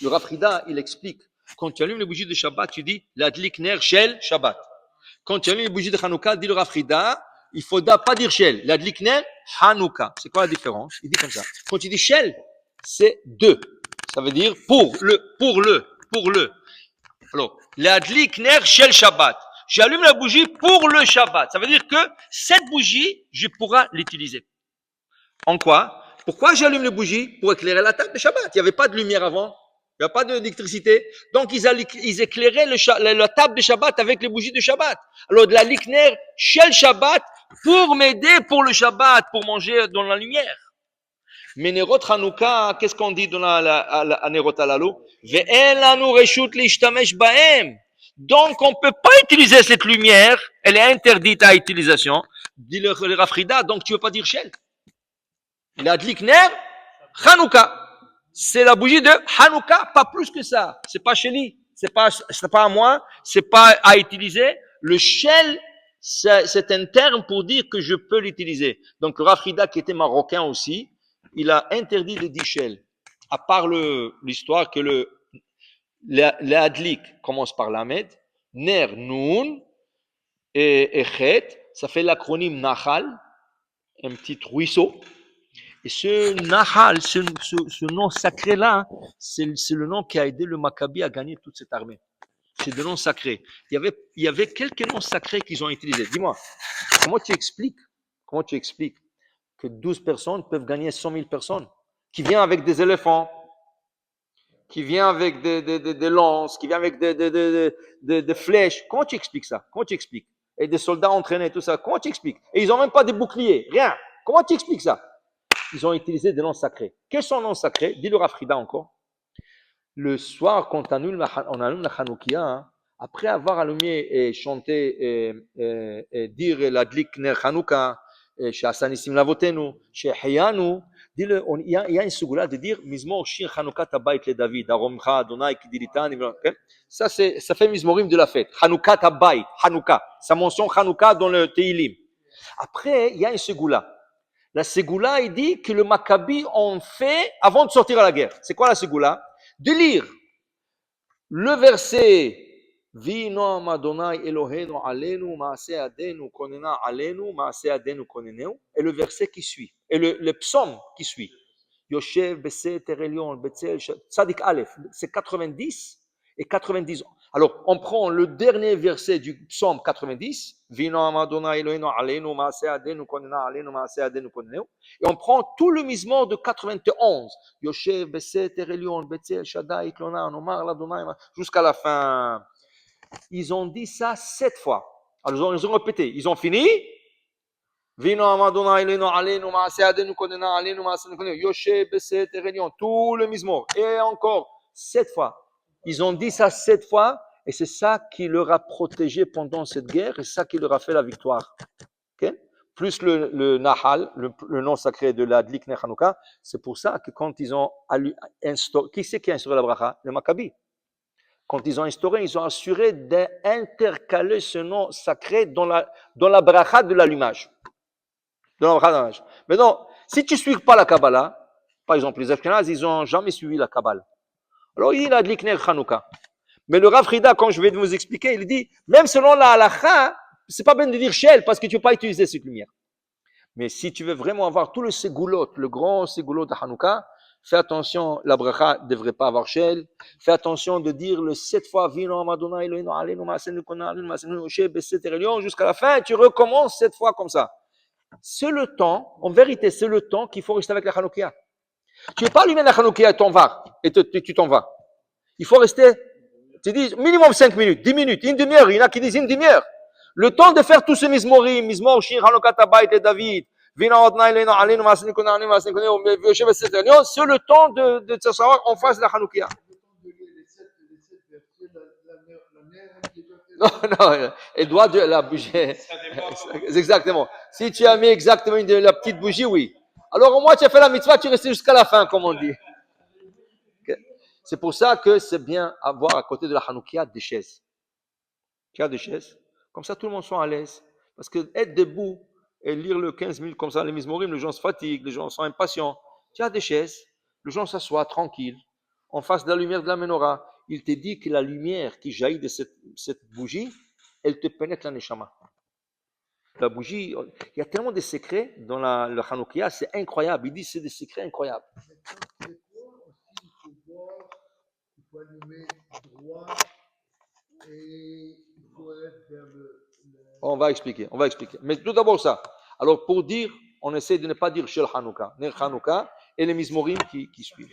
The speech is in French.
Le Rav Frida, il explique. Quand tu allumes les bougies de Shabbat, tu dis l'adlik ner shel Shabbat. Quand tu allumes les bougies de Hanouka, dit le Rav Frida, il ne faut pas dire shel. L'adlik ner Hanouka. C'est quoi la différence? Il dit comme ça. Quand tu dis shel, c'est deux. Ça veut dire pour le. Alors, l'adlik ner shel Shabbat. J'allume la bougie pour le Shabbat. Ça veut dire que cette bougie, je pourrai l'utiliser. En quoi? Pourquoi j'allume les bougies? Pour éclairer la table de Shabbat. Il n'y avait pas de lumière avant. Il n'y a pas d'électricité. Donc, ils éclairaient la table de Shabbat avec les bougies de Shabbat. Alors, de la likner chez le Shabbat pour m'aider pour le Shabbat, pour manger dans la lumière. Mais Nerot Hanouka, qu'est-ce qu'on dit dans la Nerot Halalo? Ve'en lanu reshut l'ishtamesh bahem. Donc, on ne peut pas utiliser cette lumière. Elle est interdite à utilisation. Dit le Rav Frida, donc tu ne veux pas dire shel. L'adlik ner Hanouka. C'est la bougie de Hanouka, pas plus que ça. C'est pas chéli, c'est pas à moi, c'est pas à utiliser. Le shel, c'est un terme pour dire que je peux l'utiliser. Donc le Rav Frida, qui était marocain aussi, il a interdit de dire shel. À part l'histoire que l'adlik commence par lamed, ner nun et chet, ça fait l'acronyme Nahal, un petit ruisseau. Et ce Nahal, ce nom sacré-là, c'est le nom qui a aidé le Maccabi à gagner toute cette armée. C'est le nom sacré. Il y avait quelques noms sacrés qu'ils ont utilisés. Dis-moi, comment tu expliques que 12 personnes peuvent gagner 100 000 personnes, qui viennent avec des éléphants, qui viennent avec des lances, qui viennent avec des flèches? Comment tu expliques ça? Comment tu expliques? Et des soldats entraînés, tout ça. Comment tu expliques? Et ils n'ont même pas de boucliers, rien. Comment tu expliques ça? Ils ont utilisé des noms sacrés. Quels sont les noms sacrés? Dis le Rav Frida encore. Le soir, quand on allume la Hanoukia, hein, après avoir allumé et chanté et dire l'adlik ner Hanouka, chez Hasanissim Lavotenu, chez Hayanu, il y a une sougoula de dire Mizmor Shir Hanouka Tabayit le David, Aromcha Adonai Kidiritan. Ça fait Mizmorim de la fête. Hanouka Tabayit, Hanouka. Ça mentionne Hanouka dans le Teilim. Après, il y a une sougoula. La Ségoula, il dit que le Maccabi ont fait avant de sortir à la guerre. C'est quoi la Ségoula? De lire le verset V'noam Adonai Eloheinu alenu maaseh adenu konena alenu maaseh adenu koneneu, et le verset qui suit, et le psaume qui suit. Yoshev Beseter Elion Betzel Tzadik Aleph, c'est 90 et 90. Alors, on prend le dernier verset du psaume 90, et on prend tout le misement de 91, jusqu'à la fin. Ils ont dit ça 7 fois. Alors, ils ont répété. Ils ont fini. Tout le mismo. Et encore 7 fois. Ils ont dit ça 7 fois, et c'est ça qui leur a protégé pendant cette guerre, et c'est ça qui leur a fait la victoire. Okay? Plus le Nahal, le nom sacré de la Dlik Ner Hanouka, c'est pour ça que quand ils ont instauré, qui c'est qui a instauré la bracha? Le Maccabi. Quand ils ont instauré, ils ont assuré d'intercaler ce nom sacré dans la bracha de l'allumage. Mais non, si tu ne suis pas la Kabbalah, par exemple, les Ashkenazes, ils n'ont jamais suivi la Kabbalah. Alors, il a dit Ner Hanouka. Mais le Rav Frida, quand je vais vous expliquer, il dit, même selon la halakha, c'est pas bien de dire shel parce que tu ne peux pas utiliser cette lumière. Mais si tu veux vraiment avoir tout le ségoulot, le grand ségoulot de Hanouka, fais attention, la bracha ne devrait pas avoir shel. Fais attention de dire le 7 fois, jusqu'à la fin, tu recommences 7 fois comme ça. C'est le temps, en vérité, c'est le temps qu'il faut rester avec la Hanoukia. Tu ne veux pas allumer la Hanoukia et tu t'en vas. Il faut rester, tu dis, minimum 5 minutes, 10 minutes, une demi-heure. Il y en a qui disent une demi-heure. Le temps de faire tous ces mizmorim, Mizmor, Shir, Hanouka, Tabayit et David, c'est le temps de savoir en face de la Hanoukia. Non, elle doit la bougie. Exactement. Si tu as mis exactement la petite bougie, oui. Alors au moins tu as fait la mitzvah, tu restes jusqu'à la fin, comme on dit. Okay. C'est pour ça que c'est bien avoir à côté de la Hanoukia des chaises. Tu as des chaises. Comme ça, tout le monde soit à l'aise. Parce que être debout et lire le 15 minutes comme ça, les mizmorim, les gens se fatiguent, les gens sont impatients. Tu as des chaises, les gens s'assoient tranquilles. en face de la lumière de la menorah. Il te dit que la lumière qui jaillit de cette bougie, elle te pénètre la neshama. La bougie, il y a tellement de secrets dans le Hanoukia, c'est incroyable. Il dit que c'est des secrets incroyables. Il faut voir, il faut allumer droit et il faut être vers On va expliquer. Mais tout d'abord ça. Alors pour dire, on essaie de ne pas dire Shel Hanouka, Ner Hanouka et les Mizmorim qui suivent.